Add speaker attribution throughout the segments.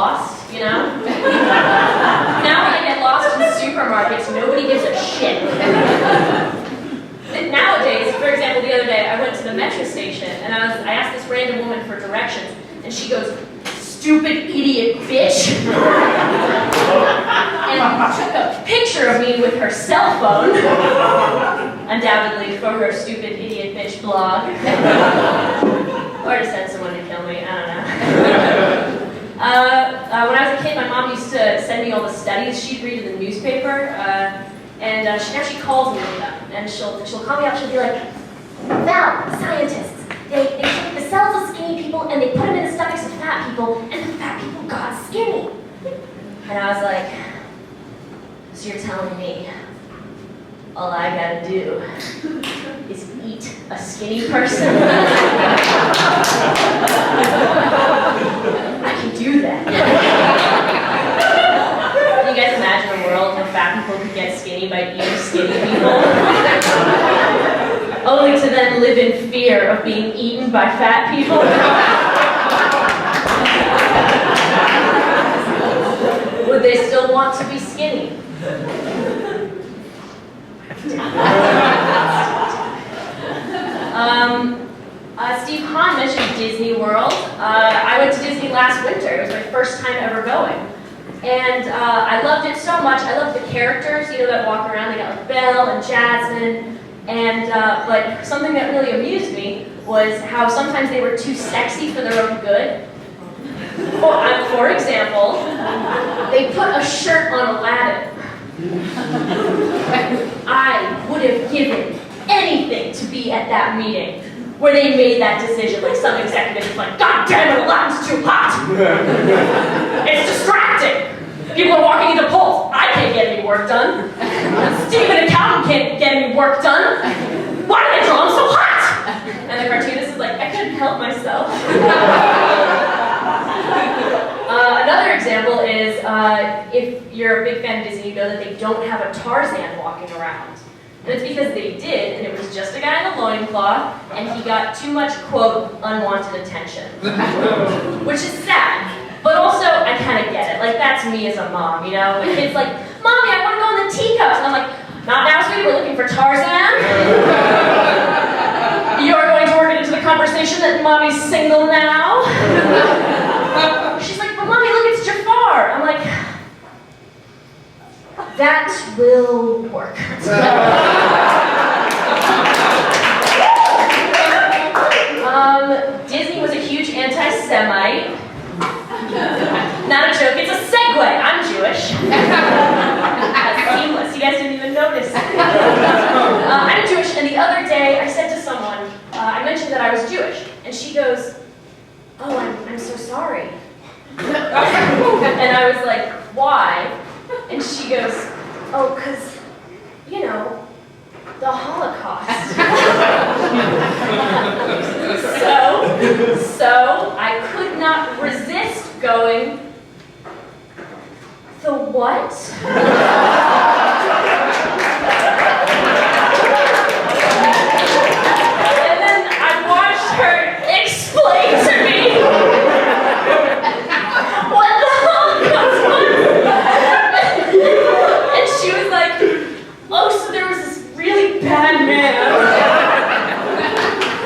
Speaker 1: lost, you know? Now when I get lost in supermarkets, nobody gives a shit. Nowadays, for example, the other day, I went to the metro station, and I asked this random woman for directions, and she goes, "Stupid idiot bitch," and took a picture of me with her cell phone, undoubtedly for her stupid idiot bitch blog, or to send someone to kill me, I don't know. When I was a kid, my mom used to send me all the studies she'd read in the newspaper, and now she calls me with them, and she'll call me up, she'll be like, "Val, scientists, they took the cells of skinny people and they put them in the stomachs of fat people, and the fat people got skinny." And I was like, "So you're telling me all I gotta do is eat a skinny person?" I can do that. Can you guys imagine a world where fat people could get skinny by eating skinny people? Only to then live in fear of being eaten by fat people? Would they still want to be skinny? Steve Hahn mentioned Disney World. I went to Disney last winter. It was my first time ever going. And I loved it so much. I loved the characters, that walk around. They got like Belle and Jasmine. And but something that really amused me was how sometimes they were too sexy for their own good. For example, they put a shirt on Aladdin. I would have given anything to be at that meeting where they made that decision. Like some executive was like, "God damn it, Aladdin's too hot! It's distracting! People are walking into polls. I can't get any work done. Stephen Accountant can't get any work done. Why do they draw him so hot?" And the cartoonist is like, "I couldn't help myself." Another example is, if you're a big fan of Disney, you know that they don't have a Tarzan walking around. And it's because they did, and it was just a guy in a loincloth, and he got too much, quote, unwanted attention. Which is sad, but also, I kind of get it. Like, that's me as a mom, My kid's like, "Mommy, I want to go in the teacups." And I'm like, "Not now, sweetie, we're looking for Tarzan." "You are going to work it into the conversation that Mommy's single now." She's like, "But Mommy, look, it's Jafar." I'm like, "That will work." Disney was a huge anti-Semite. Not a joke, it's a segue. I'm Jewish. That's seamless, you guys didn't even notice. I'm Jewish, and the other day I said to someone, I mentioned that I was Jewish, and she goes, "Oh, I'm so sorry." And I was like, "Why?" And she goes, "Oh, 'cause, the Holocaust." So I could not resist going, "The what?" And then I watched her explain to me what the Holocaust was. And she was like, "Oh, so there was this really bad man."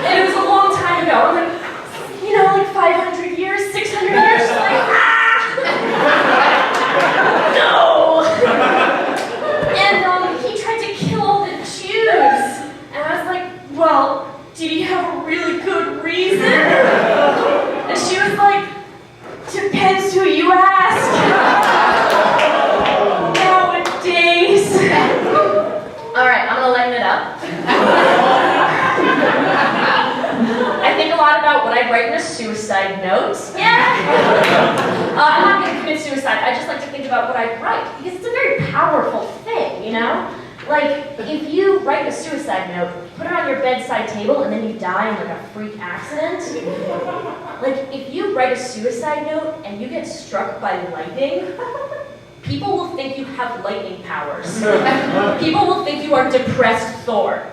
Speaker 1: And it was a long time ago. I'm like, like 500 years, 600 years? Like, no! And he tried to kill all the Jews. And I was like, "Well, did he have a really good reason?" And she was like, "Depends who you ask." Nowadays. All right, I'm gonna lighten it up. I think a lot about what I'd write in a suicide note. Yeah. I'm not going to commit suicide. I just like to think about what I'd write because it's a very powerful thing, Like, if you write a suicide note, put it on your bedside table, and then you die in like a freak accident. Like, if you write a suicide note and you get struck by lightning, people will think you have lightning powers. People will think you are depressed Thor.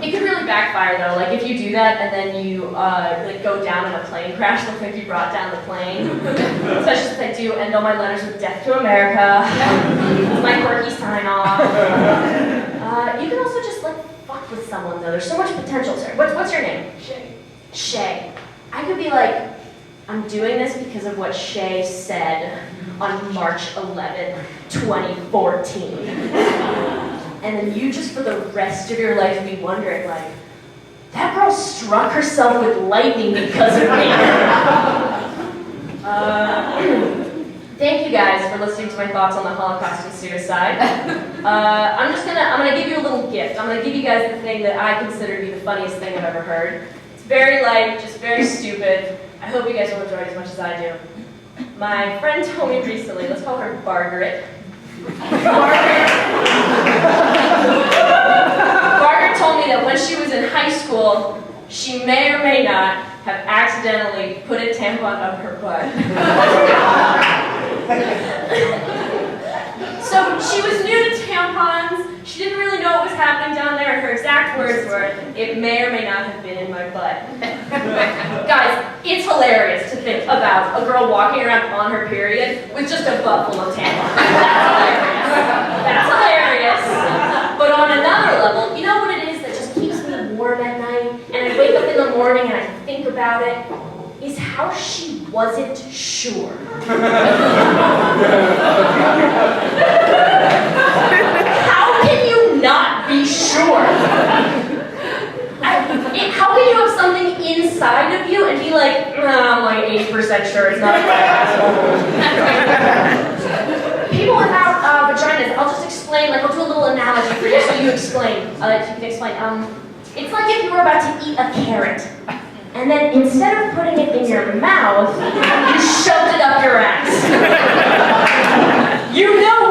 Speaker 1: It could really backfire though. Like if you do that and then you like go down in a plane crash, they'll think you brought down the plane. Especially since I do end all my letters with "Death to America." My quirky sign off. You can also just like fuck with someone though. There's so much potential there. What's your name?
Speaker 2: Shay.
Speaker 1: Shay. I could be like, I'm doing this because of what Shay said on March 11th, 2014. And then you just for the rest of your life be wondering like, that girl struck herself with lightning because of me. Thank you guys for listening to my thoughts on the Holocaust and suicide. I'm gonna give you a little gift. I'm gonna give you guys the thing that I consider to be the funniest thing I've ever heard. It's very light, just very stupid. I hope you guys will enjoy it as much as I do. My friend told me recently, let's call her Margaret. Margaret told me that when she was in high school, she may or may not have accidentally put a tampon up her butt. So she was new to tampons, she didn't really know what was happening down there, and her exact words were, "It may or may not have been in my butt." Guys, it's hilarious to think about a girl walking around on her period with just a butt full of tampons. That's hilarious. But on another level, you know what it is that just keeps me warm at night, and I wake up in the morning and I think about it? Is how she wasn't sure. How can you not be sure? How can you have something inside of you and be like, I'm like 80% sure it's not a People without vaginas, I'll just explain, like I'll do a little analogy for you so you explain. You can explain. It's like if you were about to eat a carrot. And then instead of putting it in your mouth, you shoved it up your ass. You know